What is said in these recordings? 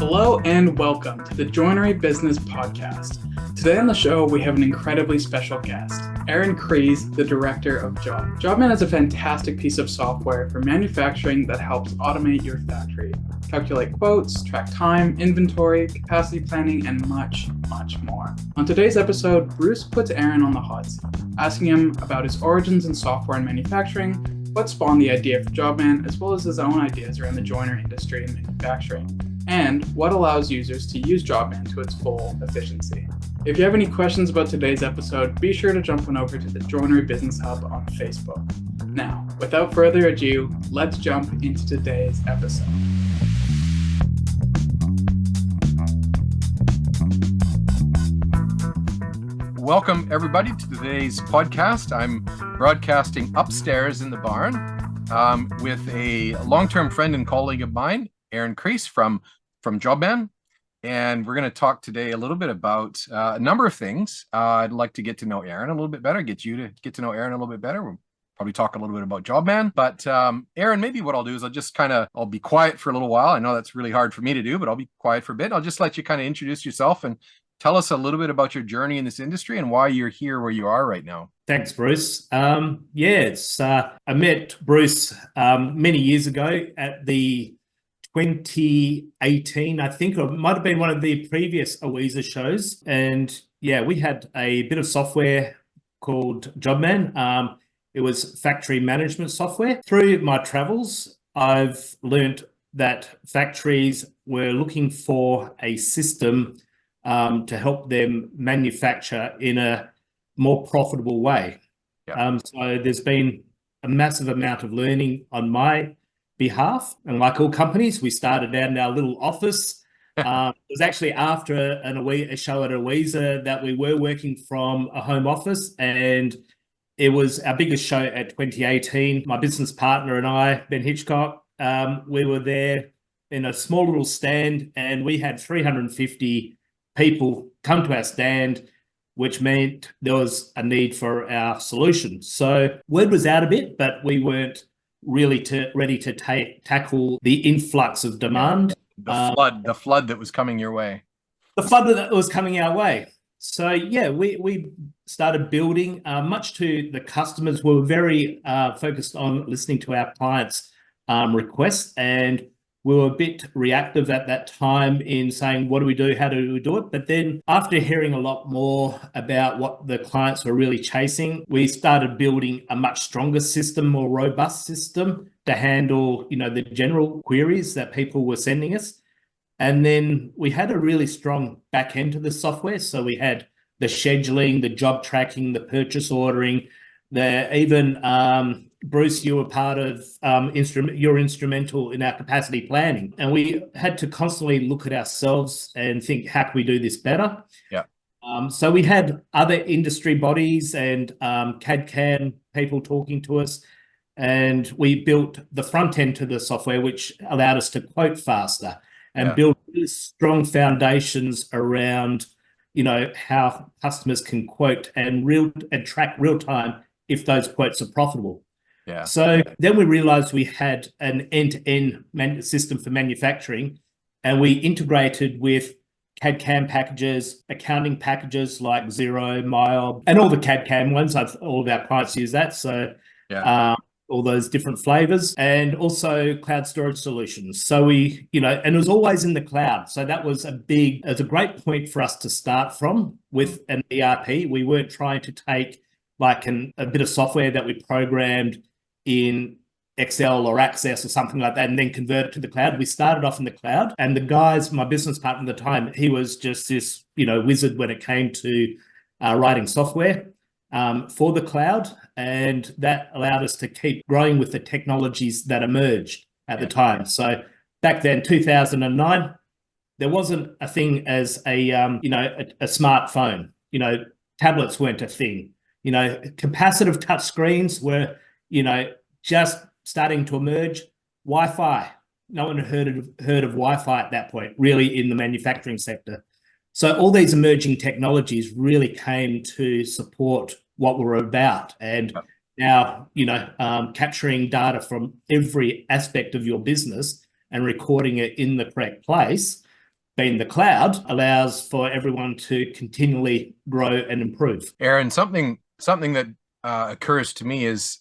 Hello and welcome to the Joinery Business Podcast. Today on the show, we have an incredibly special guest, Crees, the director of Jobman. Jobman is a fantastic piece of software for manufacturing that helps automate your factory, calculate quotes, track time, inventory, capacity planning, and much, much more. On today's episode, Bruce puts Aaron on the hot seat, asking him about his origins in software and manufacturing, what spawned the idea for Jobman, as well as his own ideas around the joinery industry and manufacturing, and what allows users to use Jobman to its full efficiency. If you have any questions about today's episode, be sure to jump on over to the Joinery Business Hub on Facebook. Now, without further ado, let's jump into today's episode. Welcome, everybody, to today's podcast. I'm broadcasting upstairs in the barn with a long-term friend and colleague of mine, Crees from Jobman. And we're going to talk today a little bit about a number of things. I'd like to get to know Aaron a little bit better, get you to get to know Aaron a little bit better. We'll probably talk a little bit about Jobman. But Aaron, maybe what I'll do is I'll be quiet for a little while. I know that's really hard for me to do, but I'll be quiet for a bit. I'll just let you kind of introduce yourself and tell us a little bit about your journey in this industry and why you're here where you are right now. Thanks, Bruce. I met Bruce many years ago at the 2018, I think, or it might have been one of the previous Awiza shows. And yeah, we had a bit of software called Jobman. It was factory management software. Through my travels, I've learned that factories were looking for a system to help them manufacture in a more profitable way. Yeah. So there's been a massive amount of learning on my behalf. And like all companies, we started out in our little office. It was actually after a show at Awiza that we were working from a home office. And it was our biggest show at 2018. My business partner and I, Ben Hitchcock, we were there in a small little stand, and we had 350 people come to our stand, which meant there was a need for our solution. So word was out a bit, but we weren't really ready to tackle the influx of demand. The flood that was coming your way. The flood that was coming our way. So yeah, we started building, much to the customers. We were very focused on listening to our clients' requests, and we were a bit reactive at that time in saying, what do we do? How do we do it? But then after hearing a lot more about what the clients were really chasing, we started building a much stronger system, more robust system to handle, the general queries that people were sending us. And then we had a really strong back end to the software. So we had the scheduling, the job tracking, the purchase ordering, Bruce, you were part of you're instrumental in our capacity planning. And we had to constantly look at ourselves and think, how can we do this better? Yeah. So we had other industry bodies and CAD/CAM people talking to us. And we built the front end to the software, which allowed us to quote faster and build really strong foundations around, how customers can quote and track real time if those quotes are profitable. Yeah. So then we realized we had an end-to-end system for manufacturing, and we integrated with CAD/CAM packages, accounting packages like Xero, MyOb, and all the CAD/CAM ones. All of our clients use that. So all those different flavors, and also cloud storage solutions. So we, and it was always in the cloud. So that was a great point for us to start from with an ERP. We weren't trying to take like a bit of software that we programmed in Excel or Access or something like that and then convert it to the cloud. We started off in the cloud, and the guys, my business partner at the time, he was just this, wizard when it came to writing software for the cloud. And that allowed us to keep growing with the technologies that emerged at the time. So back then, 2009, there wasn't a thing as a smartphone. Tablets weren't a thing. Capacitive touch screens were, just starting to emerge. Wi-Fi, no one had heard of Wi-Fi at that point, really, in the manufacturing sector. So all these emerging technologies really came to support what we're about. And now, capturing data from every aspect of your business and recording it in the correct place being the cloud allows for everyone to continually grow and improve. Aaron, something that occurs to me is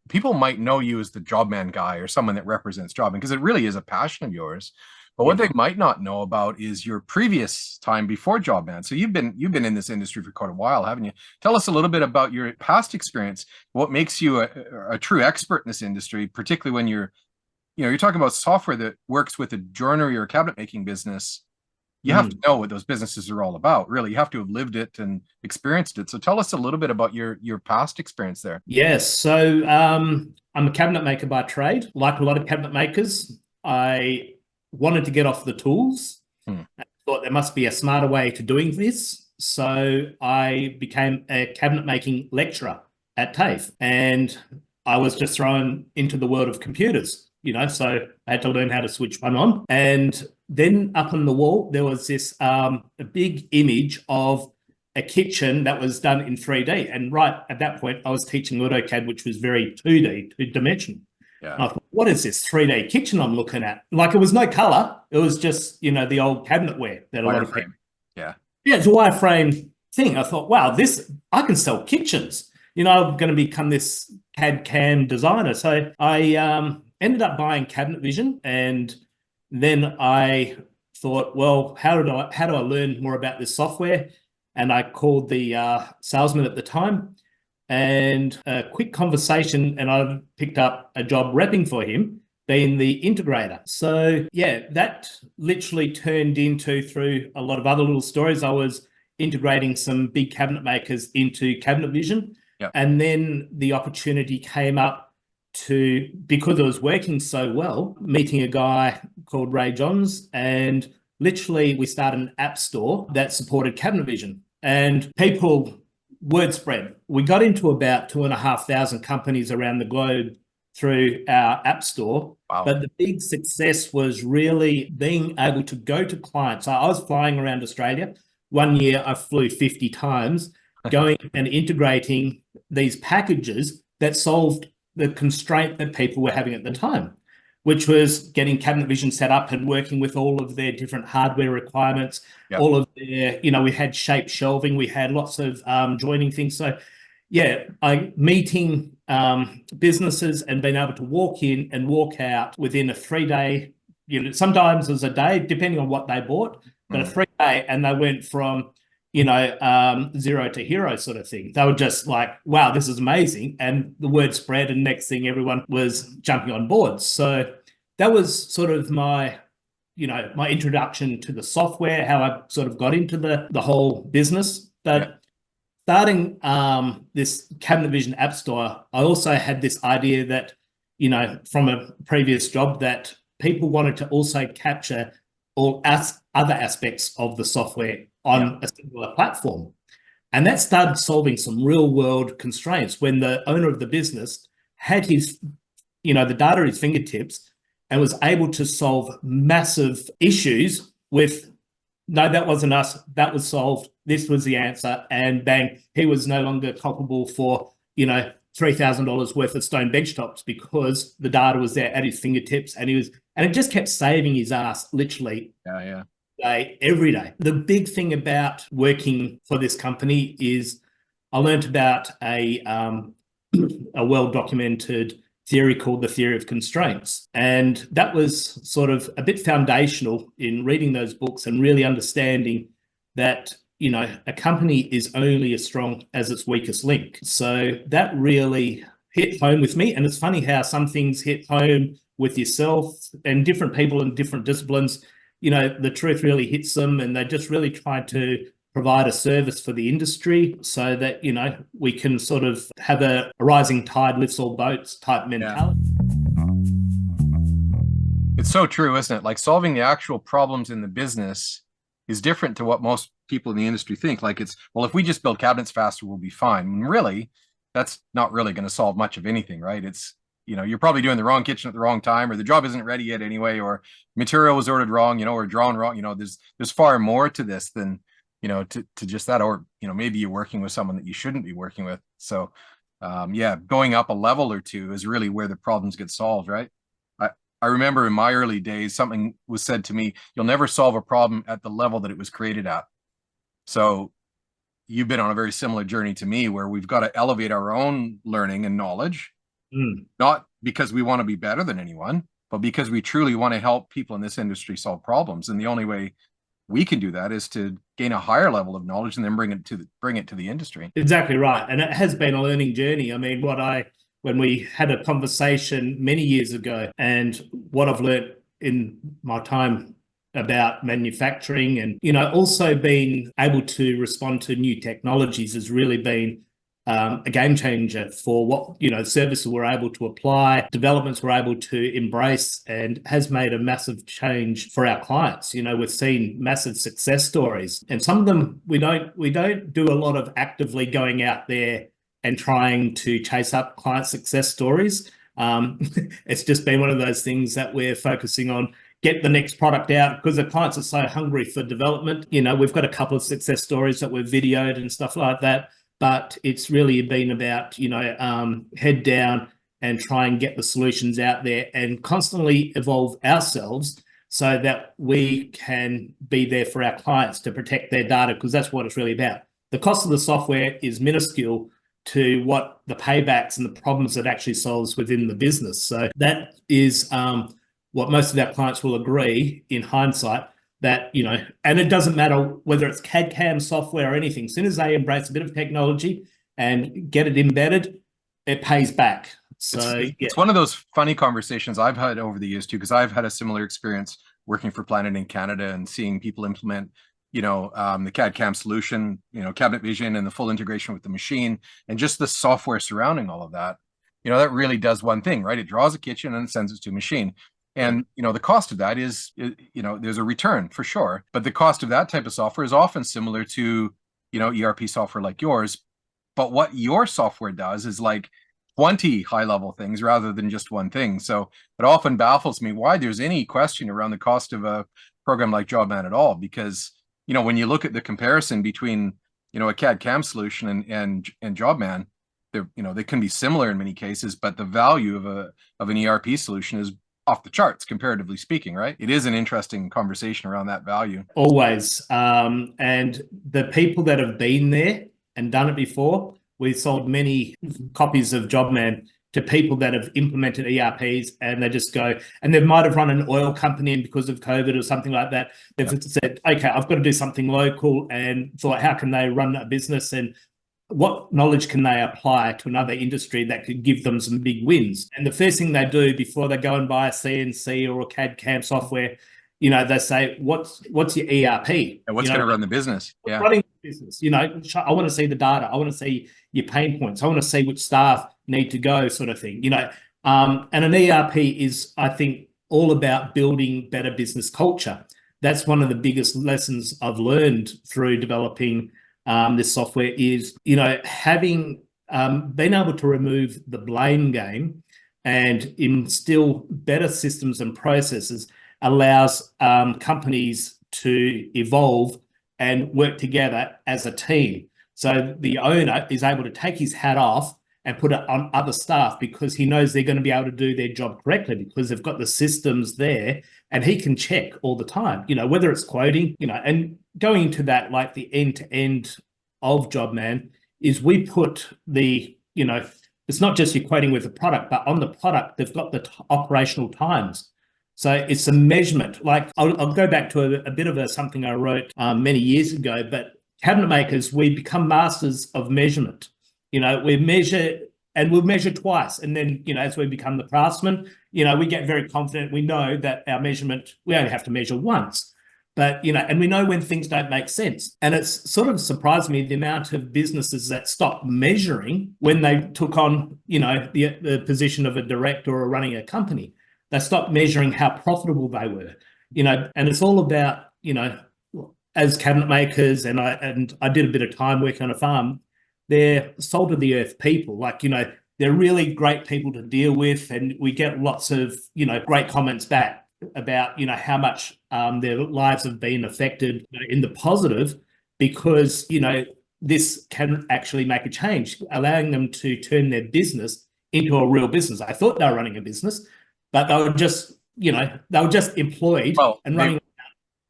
people might know you as the Jobman guy or someone that represents Jobman, because it really is a passion of yours. But what they might not know about is your previous time before Jobman. So you've been in this industry for quite a while, haven't you? Tell us a little bit about your past experience. What makes you a true expert in this industry, particularly when you're talking about software that works with a joinery or cabinet making business. You have to know what those businesses are all about. Really, you have to have lived it and experienced it. So tell us a little bit about your past experience there. Yes. So I'm a cabinet maker by trade. Like a lot of cabinet makers, I wanted to get off the tools. I thought there must be a smarter way to doing this. So I became a cabinet making lecturer at TAFE, and I was just thrown into the world of computers, so I had to learn how to switch one on. And then up on the wall, there was this a big image of a kitchen that was done in 3D. And right at that point, I was teaching AutoCAD, which was very 2D, two-dimensional. Yeah. I thought, what is this 3D kitchen I'm looking at? Like, it was no color. It was just, the old cabinetware that a lot of people. Yeah, it's a wireframe thing. I thought, wow, I can sell kitchens. I'm going to become this CAD CAM designer. So I ended up buying Cabinet Vision, and then I thought, well, how do I learn more about this software? And I called the salesman at the time, and a quick conversation, and I picked up a job repping for him, being the integrator. So yeah, that literally turned into, through a lot of other little stories, I was integrating some big cabinet makers into Cabinet Vision. Yep. And then the opportunity came up because it was working so well, meeting a guy called Ray Johns, and literally we started an app store that supported Cabinet Vision, and word spread. We got into about 2,500 companies around the globe through our app store. Wow. But the big success was really being able to go to clients. So I was flying around Australia. One year I flew 50 times, going and integrating these packages that solved the constraint that people were having at the time, which was getting Cabinet Vision set up and working with all of their different hardware requirements. Yep. All of their, we had shape shelving, we had lots of joining things. So yeah, meeting businesses and being able to walk in and walk out within a 3-day, sometimes it was a day, depending on what they bought, but a 3-day, and they went from, zero to hero sort of thing. They were just like, wow, this is amazing. And the word spread, and next thing everyone was jumping on board. So that was sort of my introduction to the software, how I sort of got into the whole business. But starting this Cabinet Vision app store, I also had this idea that, from a previous job, that people wanted to also capture all other aspects of the software on a singular platform. And that started solving some real world constraints when the owner of the business had his, the data at his fingertips and was able to solve massive issues with, no, that wasn't us, that was solved, this was the answer, and bang, he was no longer culpable for, $3,000 worth of stone bench tops because the data was there at his fingertips, and it just kept saving his ass literally. Every day. The big thing about working for this company is I learned about a well-documented theory called the theory of constraints. And that was sort of a bit foundational in reading those books and really understanding that, a company is only as strong as its weakest link. So that really hit home with me. And it's funny how some things hit home with yourself and different people in different disciplines. The truth really hits them, and they just really try to provide a service for the industry so that, we can sort of have a rising tide lifts all boats type mentality. It's so true, isn't it? Like, solving the actual problems in the business is different to what most people in the industry think. Like, it's, well, if we just build cabinets faster, we'll be fine. And really, that's not really going to solve much of anything, right? It's, you're probably doing the wrong kitchen at the wrong time, or the job isn't ready yet anyway, or material was ordered wrong, or drawn wrong. There's far more to this than, to just that, or, maybe you're working with someone that you shouldn't be working with. So, going up a level or two is really where the problems get solved, right? I remember in my early days, something was said to me, you'll never solve a problem at the level that it was created at. So you've been on a very similar journey to me, where we've got to elevate our own learning and knowledge, not because we want to be better than anyone, but because we truly want to help people in this industry solve problems. And the only way we can do that is to gain a higher level of knowledge and then bring it to the industry. Exactly right. And it has been a learning journey. I mean, when we had a conversation many years ago, and what I've learned in my time about manufacturing, and also being able to respond to new technologies, has really been a game changer for what services we're able to apply, developments we're able to embrace, and has made a massive change for our clients. We've seen massive success stories, and some of them we don't do a lot of actively going out there and trying to chase up client success stories. It's just been one of those things that we're focusing on. Get the next product out, because the clients are so hungry for development. We've got a couple of success stories that we've videoed and stuff like that, but it's really been about, head down and try and get the solutions out there and constantly evolve ourselves so that we can be there for our clients to protect their data, because that's what it's really about. The cost of the software is minuscule to what the paybacks and the problems it actually solves within the business. So that is what most of our clients will agree in hindsight, that, and it doesn't matter whether it's CAD/CAM software or anything. As soon as they embrace a bit of technology and get it embedded, it pays back. So it's one of those funny conversations I've had over the years too, because I've had a similar experience working for Planet in Canada and seeing people implement, the CAD/CAM solution, cabinet vision and the full integration with the machine, and just the software surrounding all of that. That really does one thing, right? It draws a kitchen and sends it to a machine. And, the cost of that is, there's a return for sure. But the cost of that type of software is often similar to, ERP software like yours. But what your software does is like 20 high level things rather than just one thing. So it often baffles me why there's any question around the cost of a program like Jobman at all. Because, when you look at the comparison between, a CAD/CAM solution and Jobman, they can be similar in many cases, but the value of an ERP solution is off the charts, comparatively speaking, right? It is an interesting conversation around that value. Always. And the people that have been there and done it before, we've sold many copies of Jobman to people that have implemented ERPs, and they just go, and they might have run an oil company, and because of COVID or something like that, they've said, okay, I've got to do something local, and thought, how can they run a business, and what knowledge can they apply to another industry that could give them some big wins? And the first thing they do before they go and buy a CNC or a CAD/CAM software, they say, what's your ERP? And what's going to run the business? Yeah. Running the business. I want to see the data. I want to see your pain points. I want to see which staff need to go, sort of thing. And an ERP is, I think, all about building better business culture. That's one of the biggest lessons I've learned through developing this software is, having been able to remove the blame game and instill better systems and processes allows companies to evolve and work together as a team. So the owner is able to take his hat off and put it on other staff, because he knows they're going to be able to do their job correctly, because they've got the systems there and he can check all the time, whether it's quoting, and going into that, like the end-to-end of Jobman is we put the, it's not just you're quoting with the product, but on the product, they've got the operational times. So it's a measurement. Like I'll go back to a bit of something I wrote many years ago, but cabinet makers, we become masters of measurement. We measure, and we'll measure twice. And then, as we become the craftsman, we get very confident. We know that our measurement, we only have to measure once. But, and we know when things don't make sense. And it's sort of surprised me the amount of businesses that stopped measuring when they took on, the position of a director or running a company. They stopped measuring how profitable they were, and it's all about, as cabinet makers, and I did a bit of time working on a farm, they're salt of the earth people. Like, they're really great people to deal with, and we get lots of, great comments back about, how much their lives have been affected in the positive, because, this can actually make a change, allowing them to turn their business into a real business. I thought they were running a business, but they were just they were just employed Well, and running.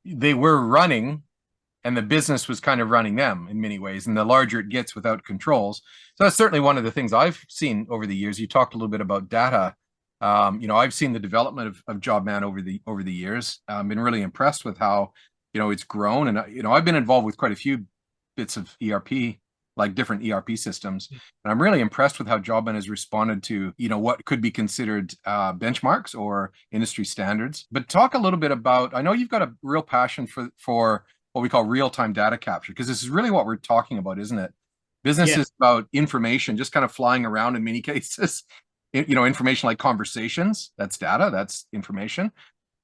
they were running, and the business was kind of running them in many ways. And the larger it gets without controls. So that's certainly one of the things I've seen over the years. You talked a little bit about data. I've seen the development of Jobman over the years. Been really impressed with how, it's grown. And, I've been involved with quite a few bits of ERP, like different ERP systems. And I'm really impressed with how Jobman has responded to, what could be considered benchmarks or industry standards. But talk a little bit about, I know you've got a real passion for what we call real-time data capture, because this is really what we're talking about, isn't it? Business is about information just kind of flying around in many cases. Information like conversations, that's data, that's information.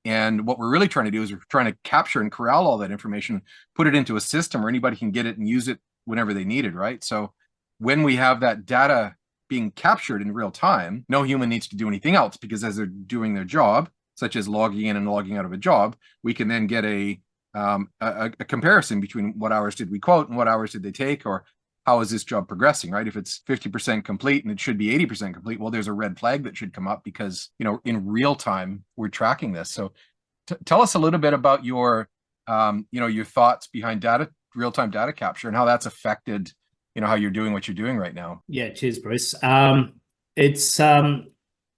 And what we're really trying to do is we're trying to capture and corral all that information, put it into a system where anybody can get it and use it whenever they need it, right? So when we have that data being captured in real time, no human needs to do anything else, because as they're doing their job, such as logging in and logging out of a job, we can then get a comparison between what hours did we quote and what hours did they take, or how is this job progressing, right? If it's 50% complete and it should be 80% complete, well, there's a red flag that should come up because, in real time, we're tracking this. So tell us a little bit about your thoughts behind real-time data capture, and how that's affected, how you're doing what you're doing right now. Yeah, cheers, Bruce. It's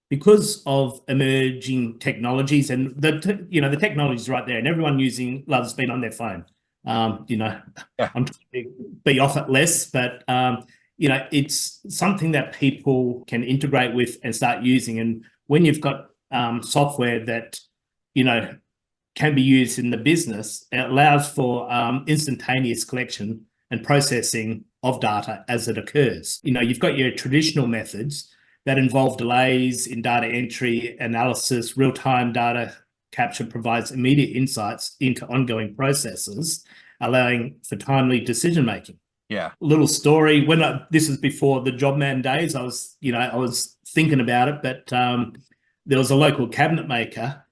because of emerging technologies, and the technology's right there, and everyone loves being on their phone. I'm trying to be off it less, but it's something that people can integrate with and start using. And when you've got software that can be used in the business, it allows for instantaneous collection and processing of data as it occurs. You've got your traditional methods that involve delays in data entry, analysis. Real-time data capture provides immediate insights into ongoing processes, allowing for timely decision-making. Yeah. Little story. This is before the Jobman days, I was thinking about it, but there was a local cabinet maker,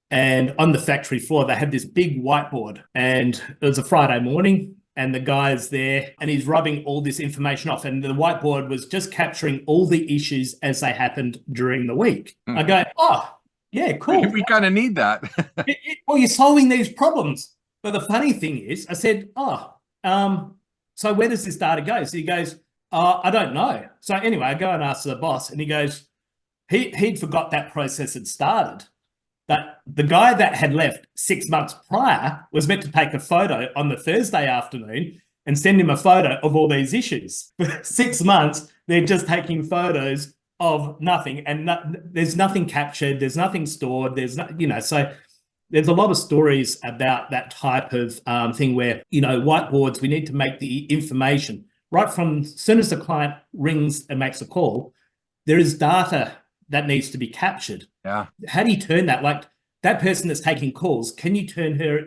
and on the factory floor, they had this big whiteboard, and it was a Friday morning, and the guy's there, and he's rubbing all this information off, and the whiteboard was just capturing all the issues as they happened during the week. I go, oh, yeah, cool. We kind of need that. Well, you're solving these problems. But the funny thing is, I said, so where does this data go? So he goes, I don't know. So anyway, I go and ask the boss, and he goes, he'd forgot that process had started. But the guy that had left 6 months prior was meant to take a photo on the Thursday afternoon and send him a photo of all these issues. For 6 months, they're just taking photos of nothing, and there's nothing captured, there's nothing stored, so there's a lot of stories about that type of thing where, whiteboards, we need to make the information right from as soon as the client rings and makes a call, there is data that needs to be captured. Yeah. How do you turn that? Like that person that's taking calls, can you turn her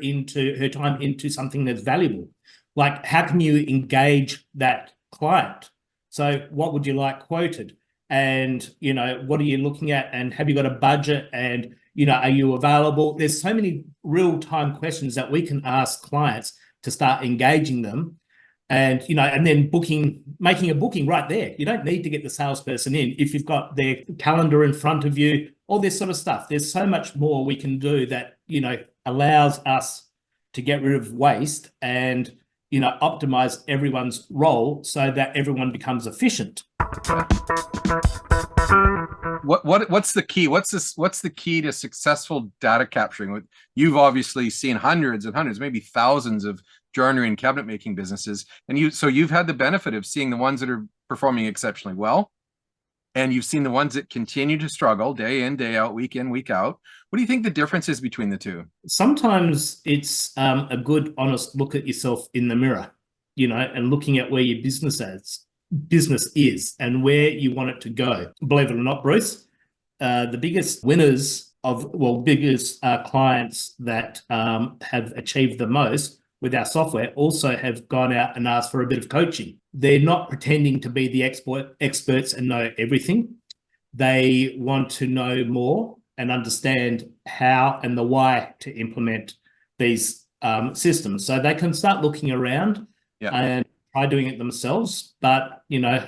time into something that's valuable? Like, how can you engage that client? So what would you like quoted? And, what are you looking at? And have you got a budget? And, are you available? There's so many real-time questions that we can ask clients to start engaging them. And, and then making a booking right there. You don't need to get the salesperson in if you've got their calendar in front of you, all this sort of stuff. There's so much more we can do that, allows us to get rid of waste and, optimize everyone's role so that everyone becomes efficient. What's the key? What's the key to successful data capturing? You've obviously seen hundreds and hundreds, maybe thousands of joinery and cabinet making businesses, and you've had the benefit of seeing the ones that are performing exceptionally well, and you've seen the ones that continue to struggle day in, day out, week in, week out. What do you think the difference is between the two? Sometimes it's a good, honest look at yourself in the mirror, and looking at where your business is and where you want it to go. Believe it or not, Bruce, the biggest clients that have achieved the most with our software also have gone out and asked for a bit of coaching. They're not pretending to be the experts and know everything. They want to know more and understand how and the why to implement these systems. So they can start looking around and try doing it themselves. But,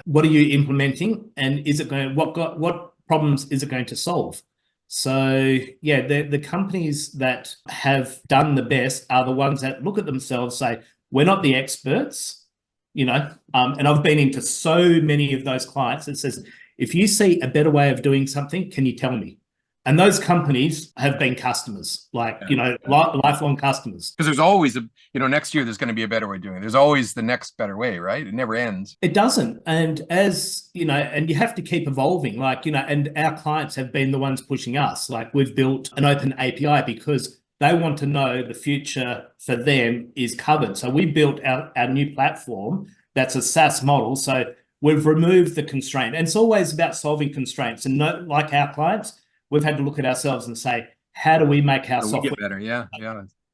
what are you implementing, and is it going? What problems is it going to solve? So yeah, the companies that have done the best are the ones that look at themselves, say, we're not the experts, and I've been into so many of those clients that says, if you see a better way of doing something, can you tell me? And those companies have been customers, lifelong customers. Because there's always next year there's going to be a better way of doing it. There's always the next better way, right? It never ends. It doesn't. And and you have to keep evolving, and our clients have been the ones pushing us. Like, we've built an open API because they want to know the future for them is covered. So we built our new platform that's a SaaS model. So we've removed the constraint. And it's always about solving constraints. And like our clients, we've had to look at ourselves and say, how do we make our software get better? Yeah.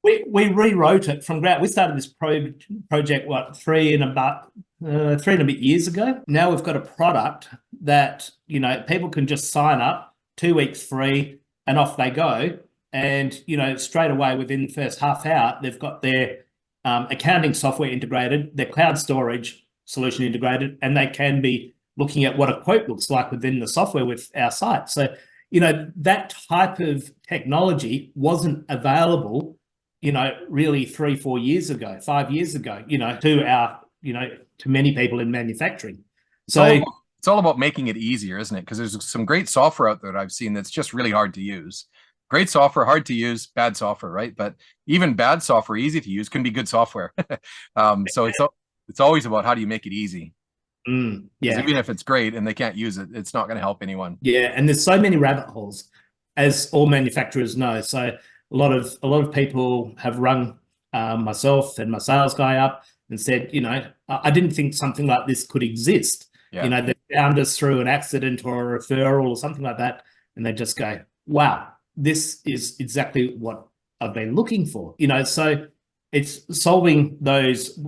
We rewrote it from ground. We started this project, three and a bit years ago. Now we've got a product that, people can just sign up, 2 weeks free, and off they go. And, straight away within the first half hour, they've got their accounting software integrated, their cloud storage solution integrated, and they can be looking at what a quote looks like within the software with our site. So, that type of technology wasn't available, really 3-4 years ago, 5 years ago, to many people in manufacturing. So it's all about making it easier, isn't it? Because there's some great software out there that I've seen that's just really hard to use. Great software, hard to use, bad software, right? But even bad software, easy to use, can be good software. So it's always about how do you make it easy. Yeah. Even if it's great and they can't use it, it's not going to help anyone. Yeah, and there's so many rabbit holes, as all manufacturers know. So a lot of people have rung myself and my sales guy up and said, I didn't think something like this could exist. Yeah. They found us through an accident or a referral or something like that, and they just go, wow, this is exactly what I've been looking for. So it's solving those,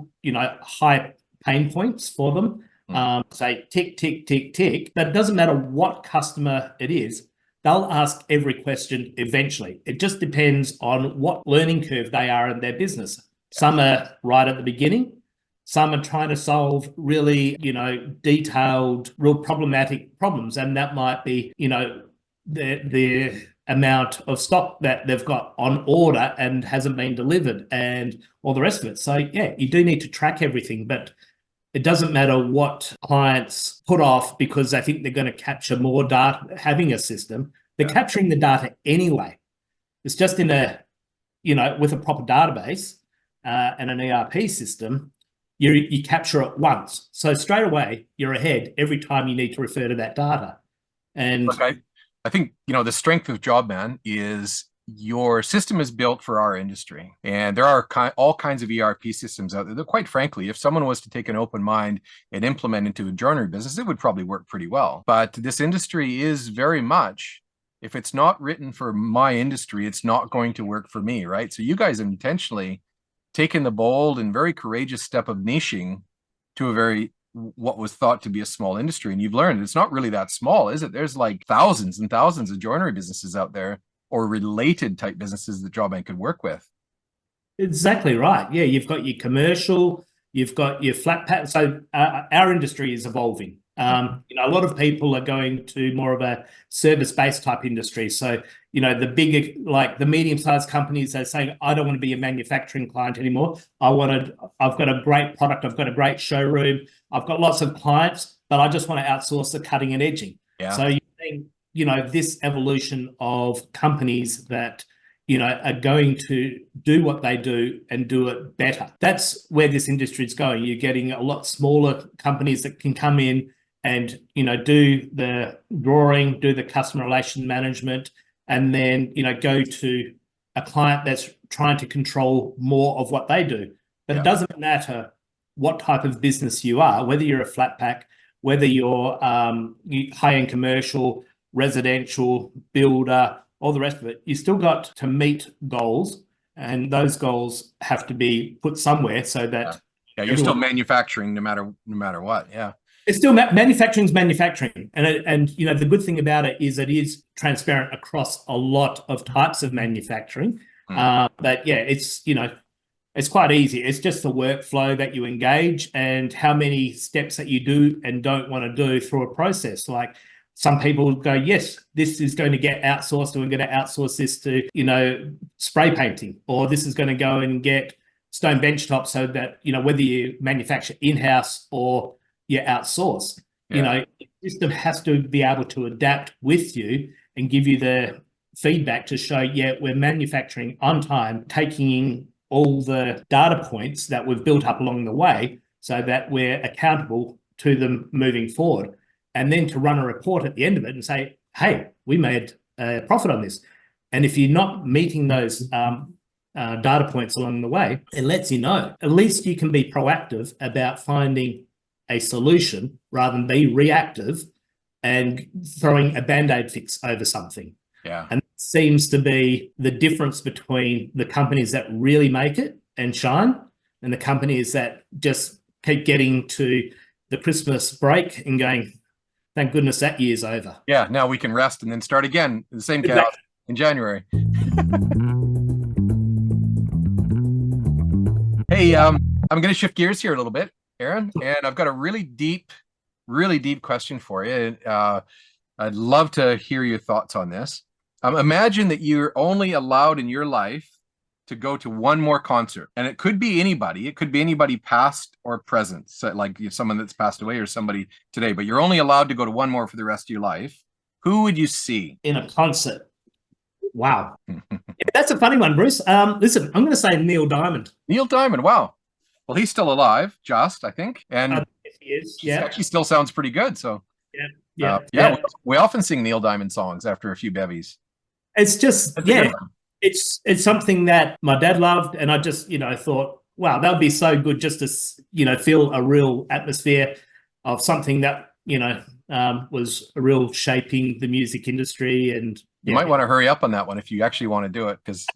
high pain points for them. Say tick, tick, tick, tick. But it doesn't matter what customer it is. They'll ask every question eventually. It just depends on what learning curve they are in their business. Some are right at the beginning. Some are trying to solve really, detailed, real problematic problems. And that might be, the amount of stock that they've got on order and hasn't been delivered and all the rest of it. So, yeah, you do need to track everything. But it doesn't matter what clients put off because they think they're going to capture more data having a system. They're capturing the data anyway. It's just in with a proper database and an ERP system, you capture it once. So straight away, you're ahead every time you need to refer to that data. And look, I think, the strength of Jobman is your system is built for our industry, and there are all kinds of ERP systems out there that, quite frankly, if someone was to take an open mind and implement into a joinery business, it would probably work pretty well. But this industry is very much, if it's not written for my industry, it's not going to work for me, right? So you guys have intentionally taken the bold and very courageous step of niching to what was thought to be a small industry, and you've learned it's not really that small, is it? There's like thousands and thousands of joinery businesses out there, or related type businesses that Jobman could work with. Exactly right. Yeah, you've got your commercial, you've got your flat pattern. So our industry is evolving. A lot of people are going to more of a service-based type industry. So, the bigger, like the medium-sized companies are saying, I don't want to be a manufacturing client anymore. I've got a great product. I've got a great showroom. I've got lots of clients, but I just want to outsource the cutting and edging. Yeah. So you're saying, this evolution of companies that, are going to do what they do and do it better. That's where this industry is going. You're getting a lot smaller companies that can come in and, do the drawing, do the customer relation management, and then, go to a client that's trying to control more of what they do. But It doesn't matter what type of business you are, whether you're a flat pack, whether you're high-end commercial, residential, builder, all the rest of it, you still got to meet goals, and those goals have to be put somewhere so that you're still manufacturing no matter what. Yeah, it's still manufacturing's manufacturing, and the good thing about it is transparent across a lot of types of manufacturing. But yeah, it's quite easy. It's just the workflow that you engage and how many steps that you do and don't want to do through a process. Like, some people go, yes, this is going to get outsourced, and we're going to outsource this to, spray painting, or this is going to go and get stone benchtops, so that, whether you manufacture in-house or you outsource, the system has to be able to adapt with you and give you the feedback to show, we're manufacturing on time, taking in all the data points that we've built up along the way so that we're accountable to them moving forward. And then to run a report at the end of it and say, hey, we made a profit on this. And if you're not meeting those data points along the way, it lets you know. At least you can be proactive about finding a solution rather than be reactive and throwing a Band-Aid fix over something. Yeah. And that seems to be the difference between the companies that really make it and shine and the companies that just keep getting to the Christmas break and going, thank goodness that year's over. Yeah, now we can rest and then start again in the same chaos in January. Hey, I'm going to shift gears here a little bit, Aaron, and I've got a really deep question for you. I'd love to hear your thoughts on this. Imagine that you're only allowed in your life to go to one more concert, and it could be anybody. It could be anybody past or present, so like someone that's passed away or somebody today, but you're only allowed to go to one more for the rest of your life. Who would you see? In a concert? Wow. That's a funny one, Bruce. Listen, I'm going to say Neil Diamond. Neil Diamond, wow. Well, he's still alive, I think. And he is, he actually still sounds pretty good. So yeah. We often sing Neil Diamond songs after a few bevies. It's just, it's something that my dad loved, and I just, thought, wow, that would be so good just to, feel a real atmosphere of something that, was a real shaping the music industry. And you might want to hurry up on that one if you actually want to do it, because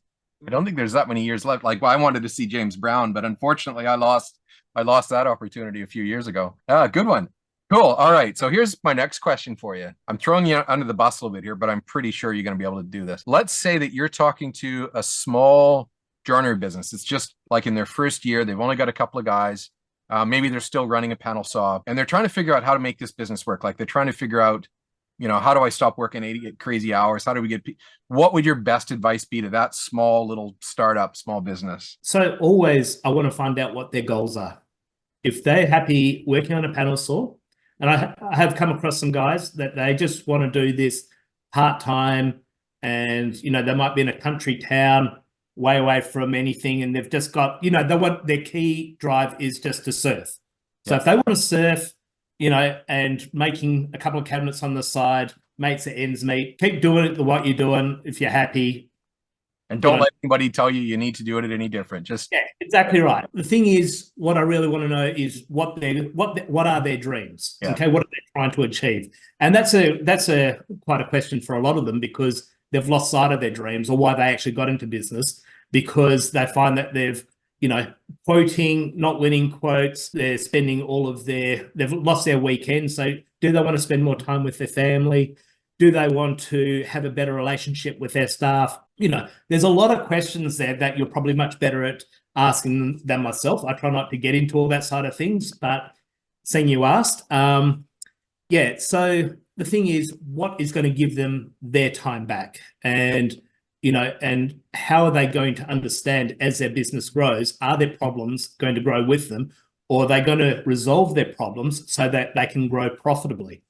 I don't think there's that many years left. Like, I wanted to see James Brown, but unfortunately I lost that opportunity a few years ago. Good one. Cool. All right. So here's my next question for you. I'm throwing you under the bus a little bit here, but I'm pretty sure you're going to be able to do this. Let's say that you're talking to a small joinery business. It's just like in their first year, they've only got a couple of guys. Maybe they're still running a panel saw, and they're trying to figure out how to make this business work. Like, they're trying to figure out, how do I stop working 80 crazy hours? How do we what would your best advice be to that small little startup, small business? So always, I want to find out what their goals are. If they're happy working on a panel saw, and I have come across some guys that they just want to do this part-time, and, they might be in a country town way away from anything, and they've just got, their key drive is just to surf. So if they want to surf, and making a couple of cabinets on the side makes the ends meet, keep doing it what you're doing if you're happy. And don't let anybody tell you need to do it any different. Just exactly right. The thing is, what I really want to know is what are their dreams? Yeah. Okay, what are they trying to achieve? And that's a quite a question for a lot of them, because they've lost sight of their dreams, or why they actually got into business, because they find that they've quoting, not winning quotes. They're spending they've lost their weekend. So do they want to spend more time with their family? Do they want to have a better relationship with their staff? There's a lot of questions there that you're probably much better at asking than myself. I try not to get into all that side of things, but seeing you asked, so the thing is, what is going to give them their time back? And, and how are they going to understand as their business grows? Are their problems going to grow with them, or are they going to resolve their problems so that they can grow profitably?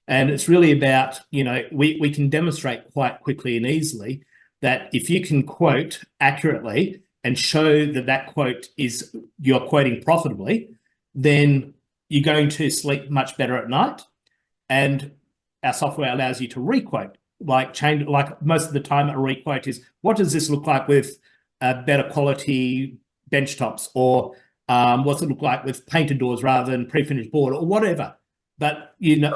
And it's really about, we can demonstrate quite quickly and easily that if you can quote accurately and show that quote is you're quoting profitably, then you're going to sleep much better at night. And our software allows you to requote, like most of the time a requote is, what does this look like with better quality bench tops, or what's it look like with painted doors rather than pre-finished board, or whatever. But,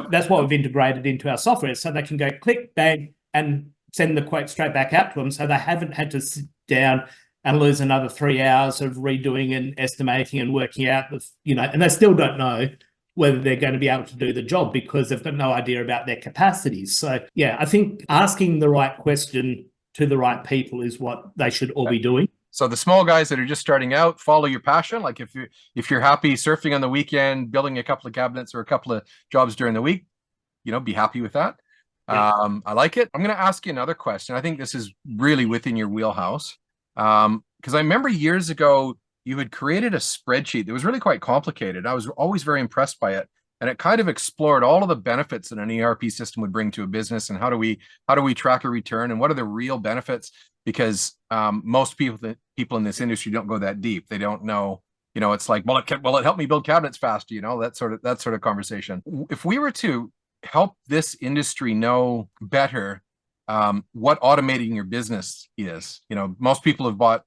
that's what we've integrated into our software, so they can go click, bang, and send the quote straight back out to them, so they haven't had to sit down and lose another 3 hours of redoing and estimating and working out, and they still don't know whether they're going to be able to do the job because they've got no idea about their capacities. So, I think asking the right question to the right people is what they should all be doing. So the small guys that are just starting out, follow your passion. Like, if you're happy surfing on the weekend, building a couple of cabinets or a couple of jobs during the week, be happy with that. I like it. I'm going to ask you another question. I think this is really within your wheelhouse. Because I remember years ago, you had created a spreadsheet that was really quite complicated. I was always very impressed by it. And it kind of explored all of the benefits that an ERP system would bring to a business, and how do we track a return, and what are the real benefits? Because most people in this industry don't go that deep. They don't know. It's like, well, it help me build cabinets faster. That sort of conversation. If we were to help this industry know better what automating your business is, most people have bought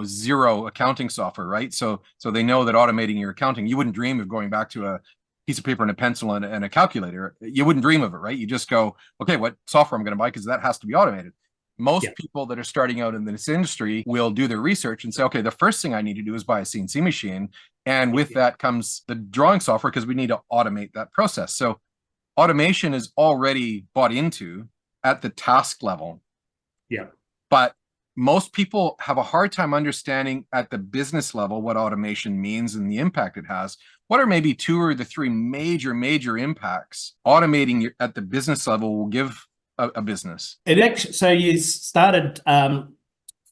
zero accounting software, right? So they know that automating your accounting, you wouldn't dream of going back to a piece of paper and a pencil and a calculator. You wouldn't dream of it, right? You just go, okay, what software I'm going to buy, because that has to be automated. Most people that are starting out in this industry will do their research and say, okay, the first thing I need to do is buy a CNC machine. And with that comes the drawing software, because we need to automate that process. So automation is already bought into at the task level. Yeah. But most people have a hard time understanding at the business level what automation means and the impact it has. What are maybe 2 or 3 major impacts automating at the business level will give a business? So you started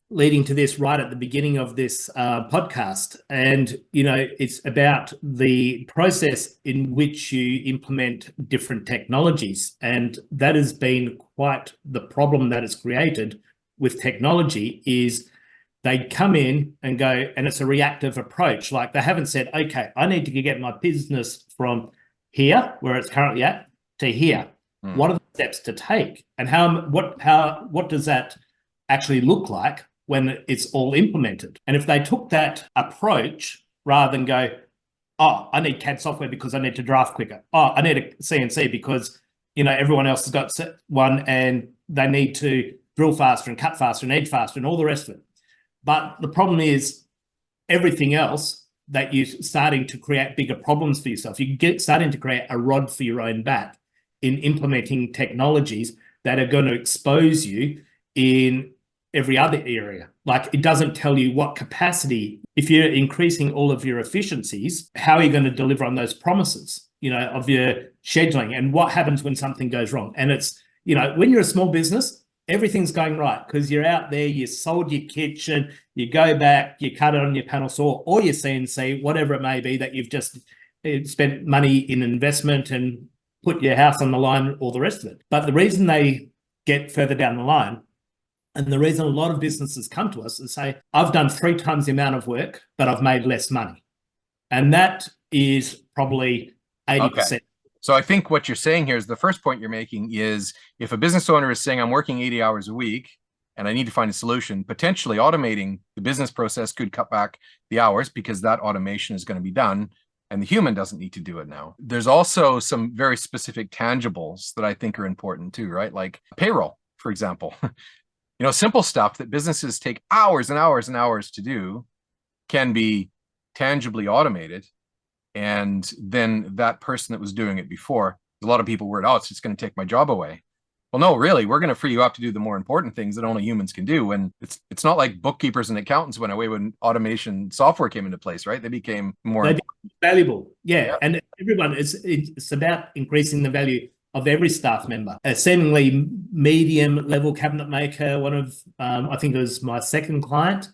leading to this right at the beginning of this podcast, and it's about the process in which you implement different technologies, and that has been quite the problem that is created with technology. Is they come in and go, and it's a reactive approach. Like, they haven't said, okay, I need to get my business from here, where it's currently at, to here. What are the steps to take, and what does that actually look like when it's all implemented? And if they took that approach, rather than go, oh, I need CAD software because I need to draft quicker. Oh, I need a CNC because everyone else has got one, and they need to drill faster and cut faster and edge faster and all the rest of it. But the problem is everything else, that you're starting to create bigger problems for yourself. You're starting to create a rod for your own back in implementing technologies that are going to expose you in every other area. Like, it doesn't tell you what capacity. If you're increasing all of your efficiencies, how are you going to deliver on those promises, of your scheduling? And what happens when something goes wrong? And it's, when you're a small business, everything's going right because you're out there, you sold your kitchen, you go back, you cut it on your panel saw or your CNC, whatever it may be, that you've just spent money in investment and put your house on the line, all the rest of it. But the reason they get further down the line, and the reason a lot of businesses come to us and say, I've done 3 times the amount of work, but I've made less money. And that is probably 80%. Okay. So I think what you're saying here is, the first point you're making is, if a business owner is saying, I'm working 80 hours a week and I need to find a solution, potentially automating the business process could cut back the hours, because that automation is going to be done and the human doesn't need to do it now. There's also some very specific tangibles that I think are important too, right? Like payroll, for example. Simple stuff that businesses take hours and hours and hours to do can be tangibly automated. And then that person that was doing it before, a lot of people were, oh, it's just going to take my job away. Well, no, really, we're going to free you up to do the more important things that only humans can do. And it's not like bookkeepers and accountants went away when automation software came into place, right? They became more valuable. Yeah. And everyone, it's about increasing the value of every staff member. A seemingly medium level cabinet maker, one of, I think it was my second client,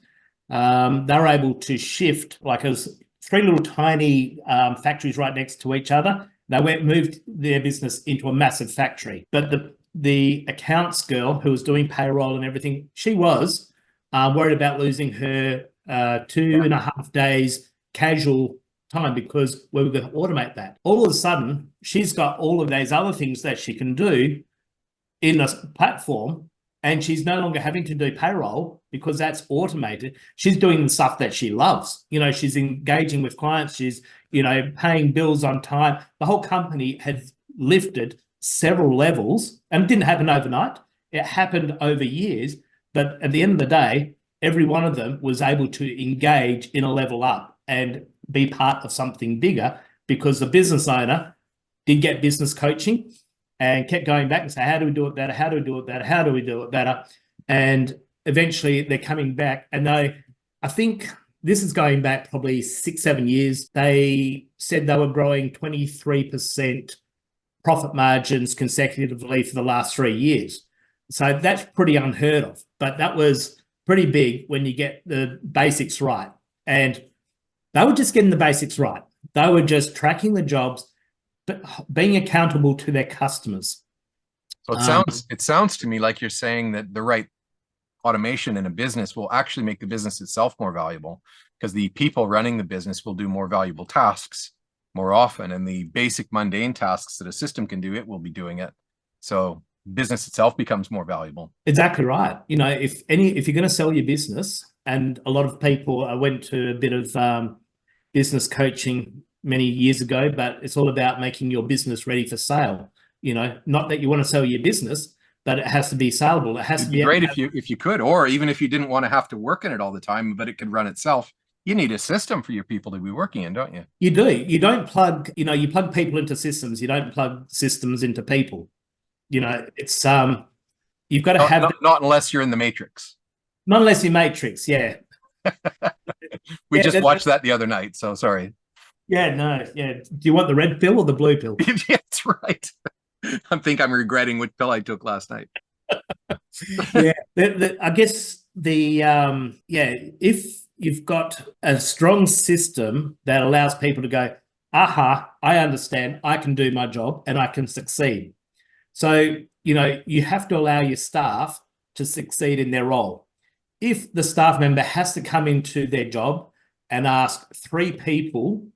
they were able to shift, like, it was 3 little tiny factories right next to each other. They moved their business into a massive factory. But the accounts girl who was doing payroll and everything, she was worried about losing her 2.5 days casual time because we were going to automate that. All of a sudden, she's got all of those other things that she can do in a platform, and she's no longer having to do payroll because that's automated. She's doing the stuff that she loves. She's engaging with clients. She's, paying bills on time. The whole company had lifted several levels, and it didn't happen overnight. It happened over years. But at the end of the day, every one of them was able to engage in a level up and be part of something bigger, because the business owner did get business coaching and kept going back and say, how do we do it better? How do we do it better? How do we do it better? And eventually they're coming back. And I think this is going back probably 6-7 years. They said they were growing 23% profit margins consecutively for the last 3 years. So that's pretty unheard of. But that was pretty big when you get the basics right. And they were just getting the basics right. They were just tracking the jobs, but being accountable to their customers. So it sounds to me like you're saying that the right automation in a business will actually make the business itself more valuable, because the people running the business will do more valuable tasks more often, and the basic mundane tasks that a system can do, it will be doing it. So business itself becomes more valuable. Exactly right. You know, if you're going to sell your business, and a lot of people, I went to a bit of business coaching many years ago, but it's all about making your business ready for sale. You know, not that you want to sell your business, but it has to be saleable. It has to be great if you could, or even if you didn't want to have to work in it all the time, but it could run itself. You need a system for your people to be working in, don't you? You do. You don't plug, you plug people into systems. You don't plug systems into people. You know, it's you've got to have not unless you're in the Matrix. Not unless you're Matrix, yeah. We just watched that the other night, so sorry. Yeah, no, yeah. Do you want the red pill or the blue pill? That's right. I think I'm regretting which pill I took last night. Yeah, I guess if you've got a strong system that allows people to go, aha, I understand, I can do my job and I can succeed. So, you have to allow your staff to succeed in their role. If the staff member has to come into their job and ask 3 people,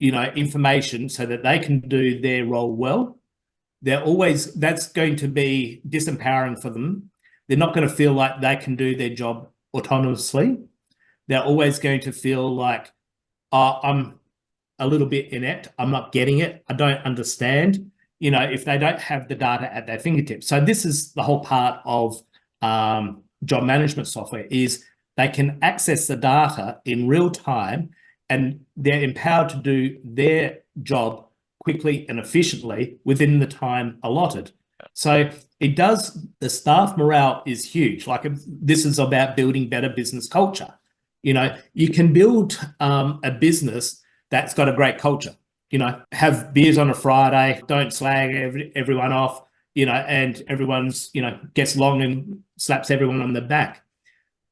information so that they can do their role well, that's going to be disempowering for them. They're not going to feel like they can do their job autonomously. They're always going to feel like, oh, I'm a little bit inept. I'm not getting it. I don't understand, if they don't have the data at their fingertips. So this is the whole part of job management software, is they can access the data in real time, and they're empowered to do their job quickly and efficiently within the time allotted. So the staff morale is huge. Like, this is about building better business culture. You can build a business that's got a great culture, have beers on a Friday, don't slag everyone off, and everyone's, gets along and slaps everyone on the back.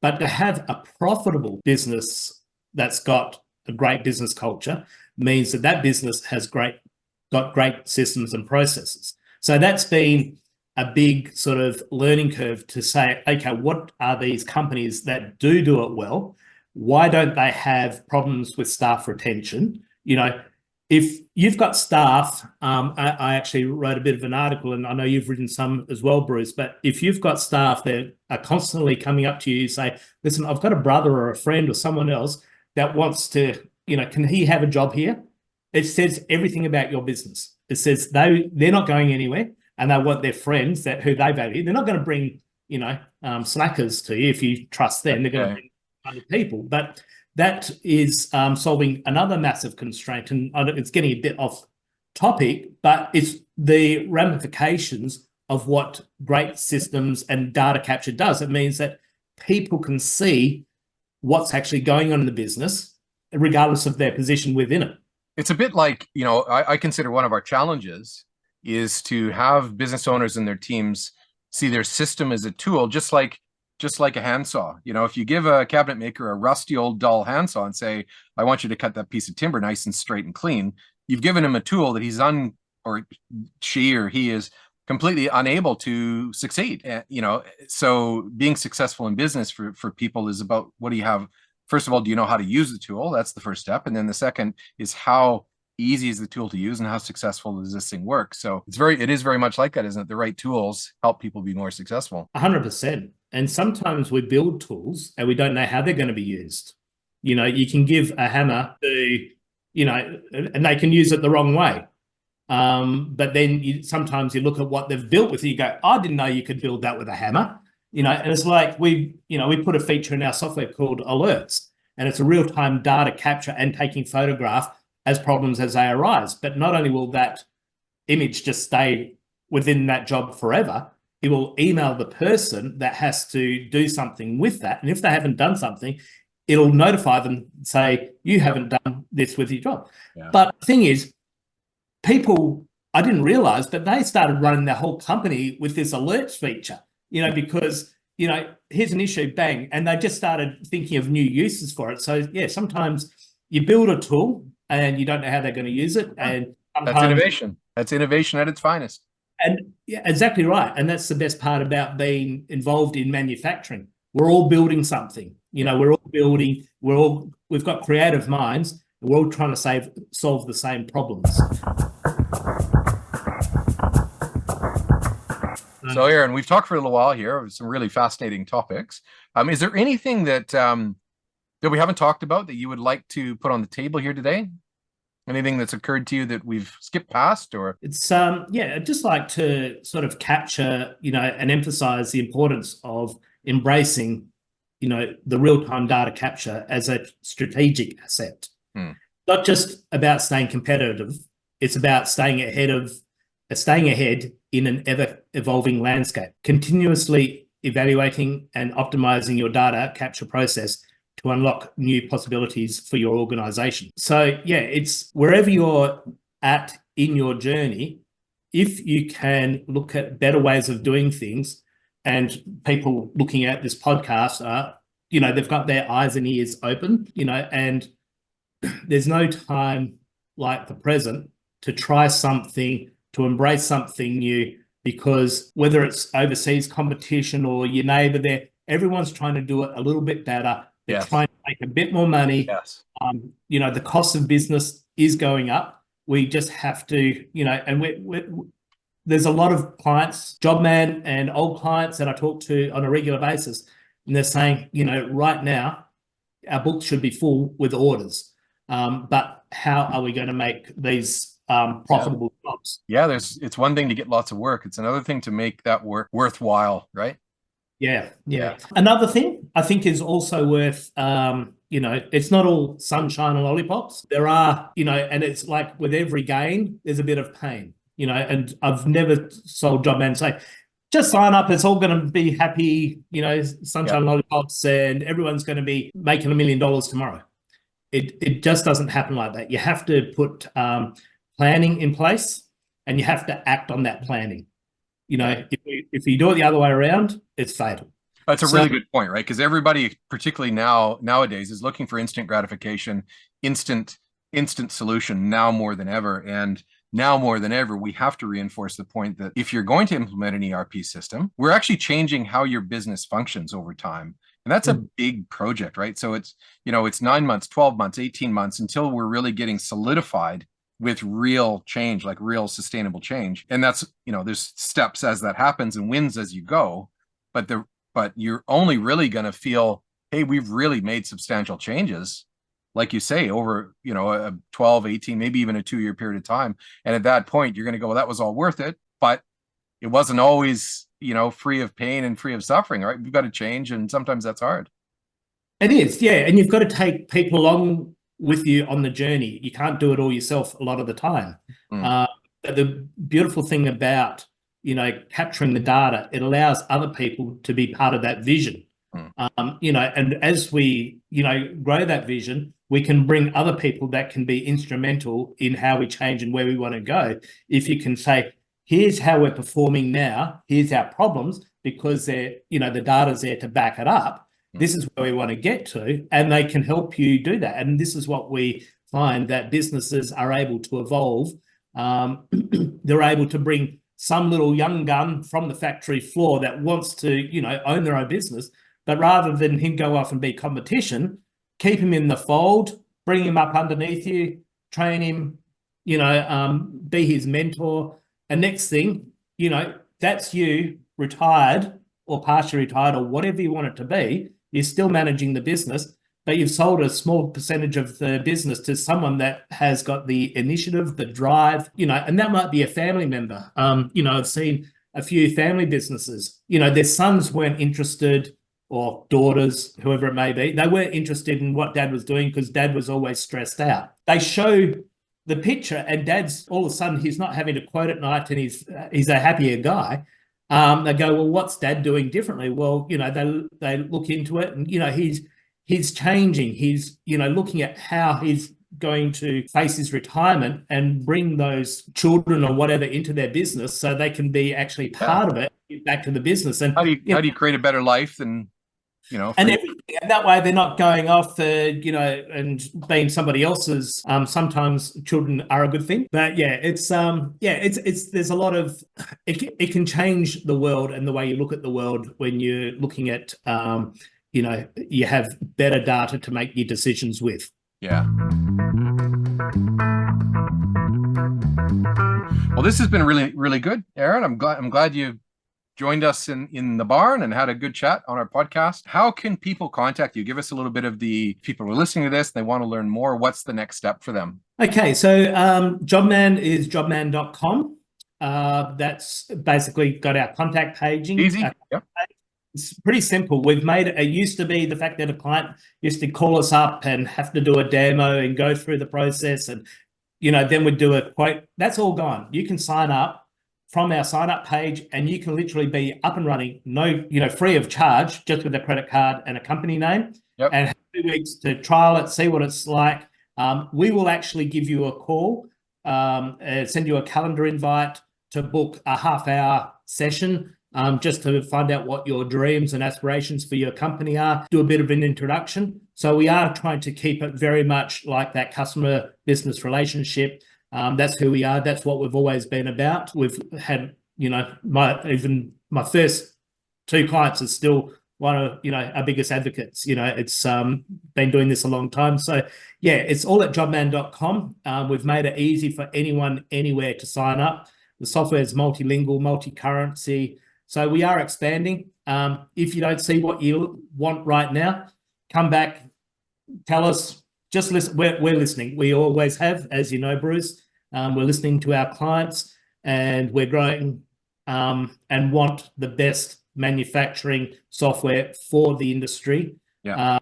But to have a profitable business that's got a great business culture means that business has got great systems and processes. So that's been a big sort of learning curve to say, okay, what are these companies that do it well? Why don't they have problems with staff retention? If you've got staff, I actually wrote a bit of an article, and I know you've written some as well, Bruce, but if you've got staff that are constantly coming up to you, say, listen, I've got a brother or a friend or someone else that wants to, can he have a job here? It says everything about your business. It says they're not going anywhere, and they want their friends who they value. They're not going to bring, slackers to you if you trust them. They're going to bring other people. But that is solving another massive constraint, and it's getting a bit off topic, but it's the ramifications of what great systems and data capture does. It means that people can see what's actually going on in the business, regardless of their position within it. It's a bit like, I consider one of our challenges is to have business owners and their teams see their system as a tool, just like a handsaw. If you give a cabinet maker a rusty old dull handsaw and say, I want you to cut that piece of timber nice and straight and clean, you've given him a tool that she or he is completely unable to succeed. So being successful in business for people is about, what do you have? First of all, do you know how to use the tool? That's the first step. And then the second is, how easy is the tool to use and how successful does this thing work? So it is very much like that, isn't it? The right tools help people be more successful. 100%. And sometimes we build tools and we don't know how they're going to be used. You can give a hammer to, and they can use it the wrong way. But then sometimes you look at what they've built with it, you go, I didn't know you could build that with a hammer. And it's like we put a feature in our software called alerts, and it's a real-time data capture and taking photograph as problems as they arise. But not only will that image just stay within that job forever, it will email the person that has to do something with that. And if they haven't done something, it'll notify them, say, you haven't done this with your job. Yeah. But the thing is, people I didn't realize, but they started running their whole company with this alerts feature, because, here's an issue, bang. And they just started thinking of new uses for it. So yeah, sometimes you build a tool and you don't know how they're going to use it. And That's innovation. That's innovation at its finest. And yeah, exactly right. And that's the best part about being involved in manufacturing. We're all building something. We're all building, we've got creative minds, and we're all trying to solve the same problems. So Aaron, we've talked for a little while here of some really fascinating topics. Is there anything that we haven't talked about that you would like to put on the table here today? Anything that's occurred to you that we've skipped past? Or it's I'd just like to sort of capture, and emphasize the importance of embracing, the real-time data capture as a strategic asset. Not just about staying competitive, it's about staying ahead in an ever-evolving landscape, continuously evaluating and optimizing your data capture process to unlock new possibilities for your organization. So yeah, it's wherever you're at in your journey, if you can look at better ways of doing things, and people looking at this podcast are, they've got their eyes and ears open, and there's no time like the present to try something, to embrace something new, because whether it's overseas competition or your neighbor there, everyone's trying to do it a little bit better. They're trying to make a bit more money. Yes. The cost of business is going up. We just have to, and there's a lot of clients, Jobman and old clients that I talk to on a regular basis, and they're saying, right now, our books should be full with orders. But how are we going to make these profitable jobs? Yeah, it's one thing to get lots of work. It's another thing to make that work worthwhile, right? Yeah. Another thing I think is also worth, it's not all sunshine and lollipops. There are, and it's like with every gain, there's a bit of pain, and I've never sold Jobman and say, just sign up, it's all going to be happy, sunshine lollipops, and everyone's going to be making $1 million tomorrow. It just doesn't happen like that. You have to put planning in place, and you have to act on that planning. If you do it the other way around, it's fatal. That's a really good point, right? Because everybody, particularly nowadays, is looking for instant gratification, instant solution now more than ever. And now more than ever, we have to reinforce the point that if you're going to implement an ERP system, we're actually changing how your business functions over time. And that's a big project, right? So it's 9 months, 12 months, 18 months until we're really getting solidified with real change, like real sustainable change. And that's, there's steps as that happens and wins as you go, but you're only really going to feel, hey, we've really made substantial changes, like you say, over, a 12, 18, maybe even a 2-year period of time. And at that point, you're going to go, well, that was all worth it, but it wasn't always, free of pain and free of suffering, right? We've got to change. And sometimes that's hard. It is. Yeah. And you've got to take people along with you on the journey. You can't do it all yourself a lot of the time. But the beautiful thing about, capturing the data, it allows other people to be part of that vision. And as we, grow that vision, we can bring other people that can be instrumental in how we change and where we want to go. If you can say, here's how we're performing now, here's our problems, because the data's there to back it up. This is where we want to get to, and they can help you do that. And this is what we find, that businesses are able to evolve. They're able to bring some little young gun from the factory floor that wants to, own their own business, but rather than him go off and be competition, keep him in the fold, bring him up underneath you, train him, be his mentor. And next thing, that's you retired or partially retired or whatever you want it to be. You're still managing the business, but you've sold a small percentage of the business to someone that has got the initiative, the drive, and that might be a family member. I've seen a few family businesses, their sons weren't interested, or daughters, whoever it may be. They weren't interested in what dad was doing because dad was always stressed out. They show the picture, and dad's all of a sudden, he's not having to quote at night, and he's a happier guy. They go, well, what's dad doing differently? Well, they look into it, and he's changing. He's looking at how he's going to face his retirement and bring those children or whatever into their business so they can be actually part of it, get back to the business. And how do you create a better life than, and everything, and that way they're not going off and being somebody else's. Sometimes children are a good thing, but it's there's a lot of it can change the world and the way you look at the world when you're looking at you have better data to make your decisions with. Yeah. Well, this has been really, really good, Aaron. I'm glad you joined us in the barn and had a good chat on our podcast. How can people contact you? Give us a little bit of the people who are listening to this, they want to learn more. What's the next step for them? Okay, so Jobman is jobman.com. That's basically got our contact paging. Easy. Yep. It's pretty simple. We've made it used to be the fact that a client used to call us up and have to do a demo and go through the process and then we'd do a quote. That's all gone. You can sign up from our sign up page and you can literally be up and running, free of charge, just with a credit card and a company name. Yep. And have 2 weeks to trial it, see what it's like. We will actually give you a call, send you a calendar invite to book a half-hour session, just to find out what your dreams and aspirations for your company are, do a bit of an introduction. So we are trying to keep it very much like that customer business relationship. That's who we are. That's what we've always been about. We've had, my first 2 clients are still one of, our biggest advocates. It's been doing this a long time. So it's all at jobman.com. We've made it easy for anyone, anywhere to sign up. The software is multilingual, multi-currency. So we are expanding. If you don't see what you want right now, come back, tell us, just listen. We're listening. We always have, as you know, Bruce. We're listening to our clients and we're growing and want the best manufacturing software for the industry that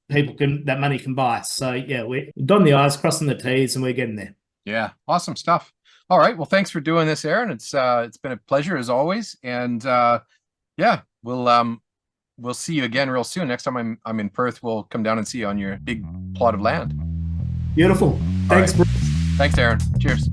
money can buy. So we're dotting the I's, crossing the T's, and we're getting there. Yeah, awesome stuff. All right. Well, thanks for doing this, Aaron. It's been a pleasure as always. And we'll see you again real soon. Next time I'm in Perth, we'll come down and see you on your big plot of land. Beautiful. Thanks, Bruce. Thanks, Aaron. Cheers.